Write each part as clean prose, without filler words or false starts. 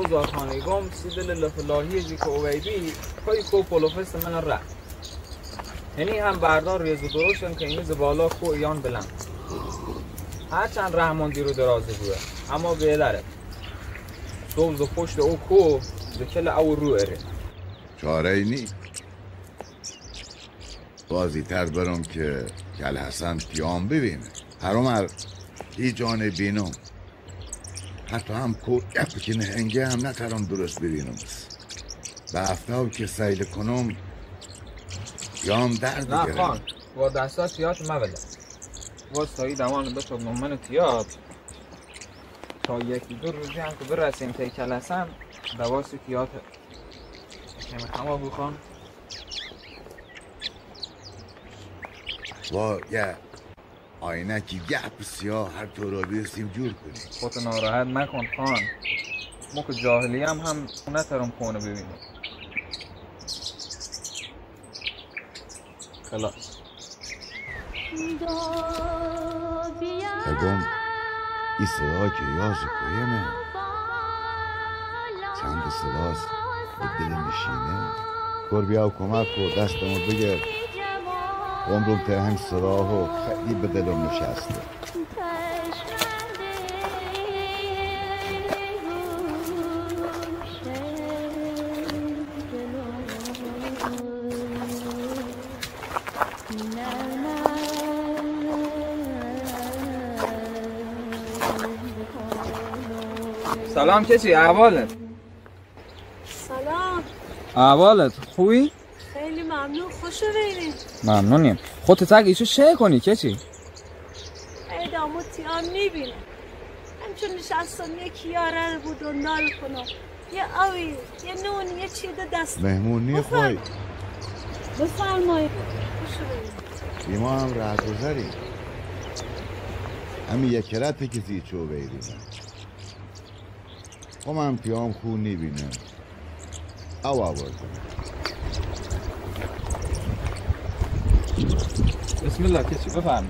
خانگام سیدل لفلاهی جی که اویدی پای کو پولوفست من را یعنی هم بردار ریزو دروشن که این زبالا کو ایان بلند هرچند رحماندی رو درازه بوده اما بیداره دوز و پشت او کو دکل او رو اره چاره ای نی بازی تر برم که کل حسن پیام ببینه هر ای جانه بینم حتی هم کو گپ که نهنگه هم نترم درست ببینم به افتاو که سیل کنم یام درد نه خان با دستا تیات مبله واسایی دوان بتو من تیات تا یکی دو روزی هم که برسیم تا کلسن دواسی تیات کمی خما بخوان با یه آینکی گپ سیاه هر طور را بیستیم جور کنیم خودت ناراحت نکن خان ما که جاهلی هم نترم خونه ببینیم خلاص اگم ای صدا که یاز کویه نه چند صداست به دل نشینه کار بیا و کمک کن دستمو بگیر عمرم تا هم صداهو خیلی به دلم نشسته سلام کسی احوالت سلام احوالت خوبی؟ خیلی ممنون خوشو بینید ممنونیم خودت تک ایشو شه کنی کسی ای دامو تیام میبینم همچون نشستم یکی یاره بود و نال کنم یه آوی یه نون یه چیز دست مهمونی خوی بفرمایید خوشو بینید بیما هم راه گذاریم همین یک رته کسی چو بیریم من پیام خون نبینم او آوردم بسم الله کسی بفرم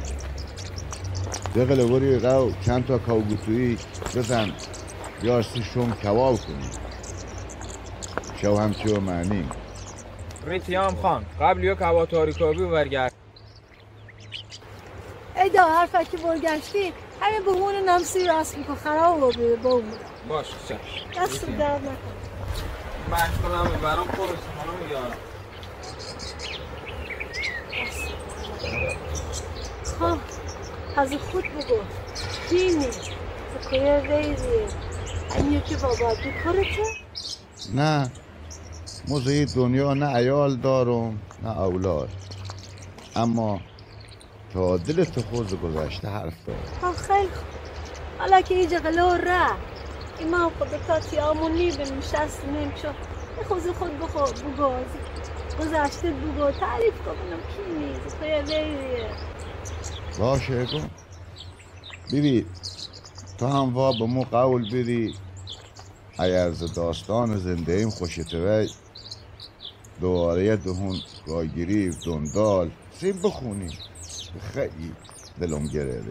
دقیقه بری قو چند تا کاوگوتویی بزن بیارسی شم کباب کنی شو همچی و معنی ریتیام خان قبل یا کباب تاریکابی برگرد ای دا حرفه که برگشتی همین به اون نمسی راست میکن خراب رو بیره با اون باش چش دست درد نکن من کنم برام پرس خانم یارم خان از خود بگو دینی سکویه ویزیه این یکی بابا بکرته؟ نه موزه دنیا نه عیال دارم نه اولاد اما تا دلت خود گذشته حرف دار خیلی خوب حالا که ایجا قلو ره ایمان خودتا تیامونی به نشست نمیشو خوزی خود بخور بگو گذشته بگو تعریف کنم کی نیست خیلی لیریه باشه کن بیبی تو هم وا به مو قول بدی اگر ز داستان زنده ایم خوشت وی دواره دهون گاگیری دندال سیم بخونی خیلی دلم گرده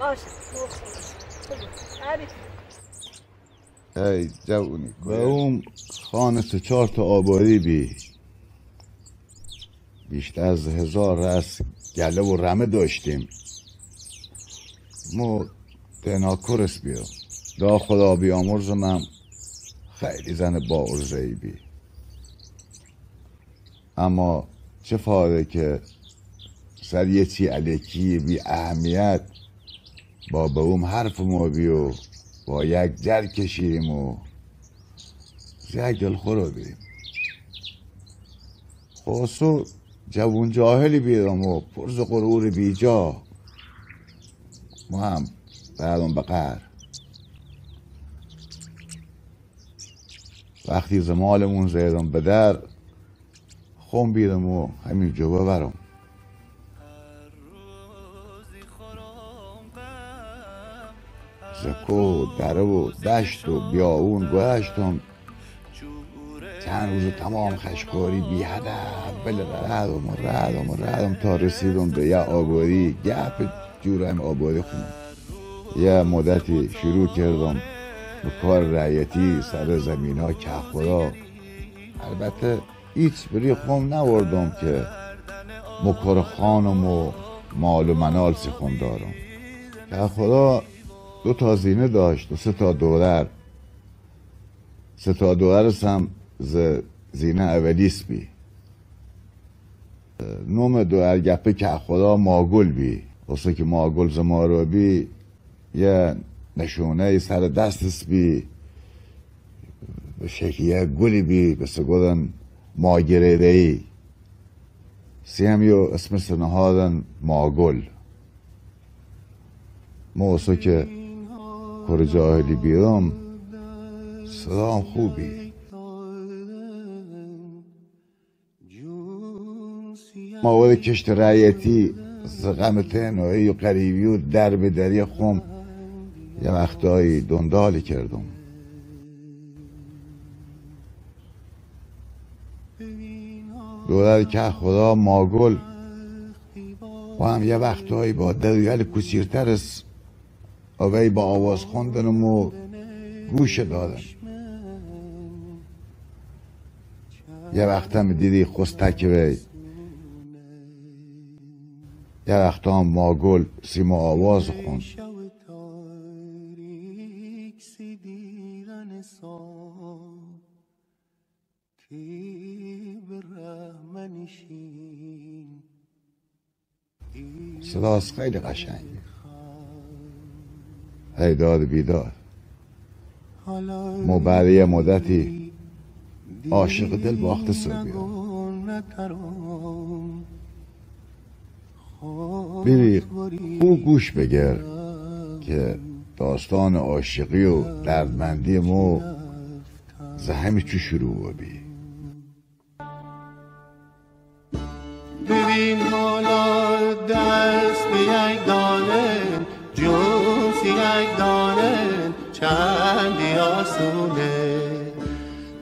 باشه ای جوونی به اون خانه 4 تا آباری بیشتر از 1000 رس گله و رمه داشتیم مو تنها کرس بیا دا خدا بیامرزمم خیلی زن با ارزهی بی اما چه فایده که سر یه چی علیکی بی اهمیت با به اون حرف ما بیو با یک جر کشیم و یک دل خورو بریم خواستو جوون جاهلی بیدم و پرز قرور بی جا ما هم بعدم بقر وقتی زمالمون زیدم به در خون بیدم و همین جو ببرم زکو دره و دشت و بیاون گشتم چند روز تمام خشکاری بی هدف بله ردم تا رسیدم به یه آباری گپ جورم آباری خونم یه مدتی شروع کردم کار رعیتی سر زمین ها که خدا البته هیچ بری خوم نوردم که مکر خانم و مال و منال سخم دارم که خدا 2 تا زینه داشت و 3 تا دورر 3 تا دوررش هم زینه اولیس بی نوم دور گپه که خدا ماگل بی واسه که ماگل زمارو بی یه نشونه سر دستس بی به شکلیه گلی بی به سگودن ماگره ای سیم یو اسم سنهادن ماگل ما واسه که کار جاهلی بیرم صدام خوبی ما ولی کشت رعیتی زغم تنهایی و قریبی و در به دری خم یه وقتایی دندالی کردم دولت که خدا ماگل و هم یه وقتایی با دریال کسیرتر است اوی با آواز خوندنم و گوش دادم یه وقت هم دیدی خستک وی یه وقت هم ماگل سیما آواز خوند صداست خیلی قشنگ هیداد بیداد ما بعد یه مدتی عاشق دل باخته سر بیری خوب گوش بگر که داستان عاشقی و دردمندی ما زهمی چو شروع بی ببین حالا دست به یک دانه جونس یک دانه چندی آسونه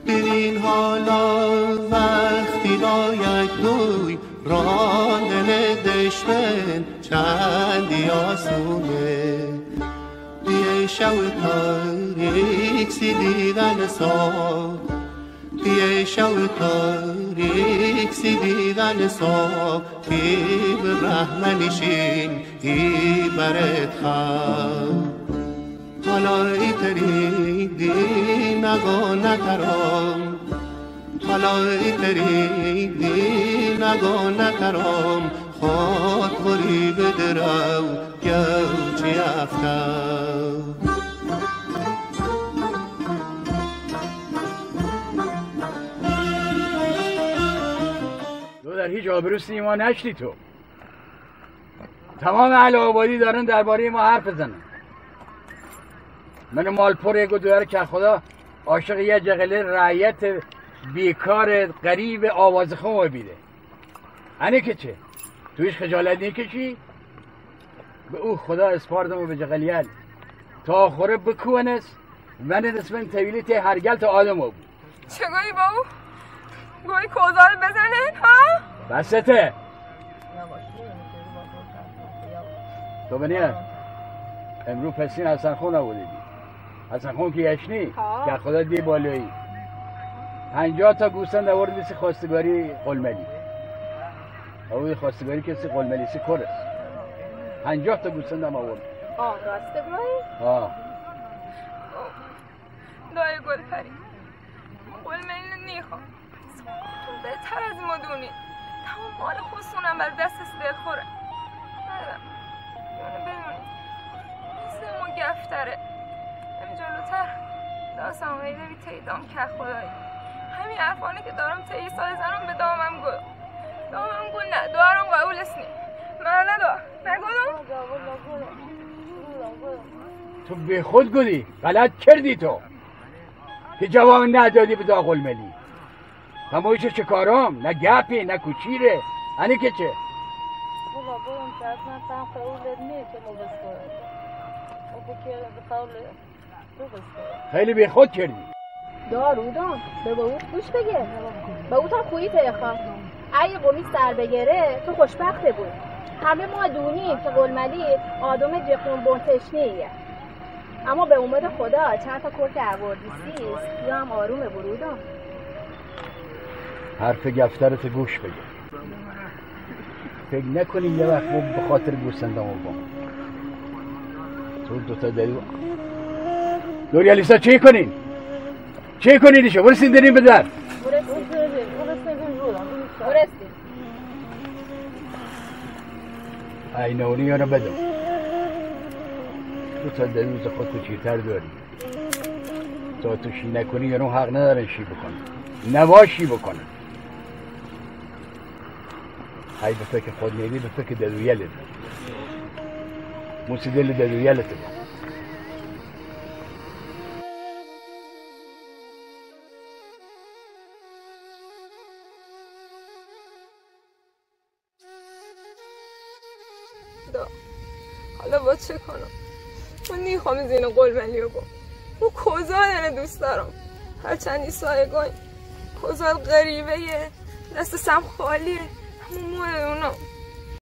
ببین حالا وقتی با یک دوی راندن دشمن چندی آسونه بیای شو تاریک سی دیدن سال بیای شو تاریک سی دیدن سال ای به رحمنشین ای برد خواه حالا ای تریدی نگو نکرم حالا ای تریدی نگو نکرم خود غریب درو گوچی افتم تو در هیچ آبروستی ما نشتی تو تمام اهل آبادی دارن درباره ما حرف بزنن من مالپور یک دوره که خدا عاشق یه جغله رعیت بیکار غریب آواز خون بیده اینه که چه؟ تویش خجالت نکشی؟ به او خدا اسپاردم به جغلیل تا آخره بکونس من اسمن طویلیت هرگل تا آدم بود چه گویی با او؟ گویی کوزال بزنه ها؟ بسته تو بنیه امرو پسین حسن خون نبوده دی حسن خون که یشنی که خدا دی بالایی 50 تا گوسفند آورد مثل خواستگاری قلملی اوی خواستگاری کسی قلملی سی کرس 50 تا گوسفند هم آورد راسته گویی؟ دای گل پری قلملی نیخوام تو بهتر از ما دونی تمام مال خودسونم بر دستش دل خوره ندارم یعنی بدونی مثل ما گفتره همین جلوتر داستم ویده بی تیدام که خدایی همین حرفانه که دارم تی سال زنم به دامم گل نه دارم قبول اسنی من نگودم تو به خود گلی غلط کردی تو که جواب ندادی به دا قلملی همایش چه کارام نه گپی نه کوچیره اینه که چه خیلی به خود کردی دارودان به او گوش بگیر به او تا خویی تیخوا اگه قومی سر بگیره تو خوشبخته بود همه ما دونیم که قلملی آدم جخون بونتشنیه اما به امید خدا چند تا کرک اروردیسی یا هم آروم برودم. حرف گفترت گوش بگیر. فکر نکنی یه وقت ما به خاطر گوسندامو با تو دوتا دلیل دوری علیسا چی کنین؟ چی کنین ایشو؟ برسین داریم به در برسیم اینونی یا رو بدم دوتا دلیل خود تو چیتر داری تا تو شی نکنی یا رو حق ندارن شی بکنن نواشی بکنن های به فکر خود نیدی به فکر دلویلت موسی دل دلویلت با حالا با چه کنم؟ من نیخوام زین قلملی رو با اون کوزال دوست دارم هرچند این سایگان کوزال غریبه یه دست سم خالیه همون موه اونا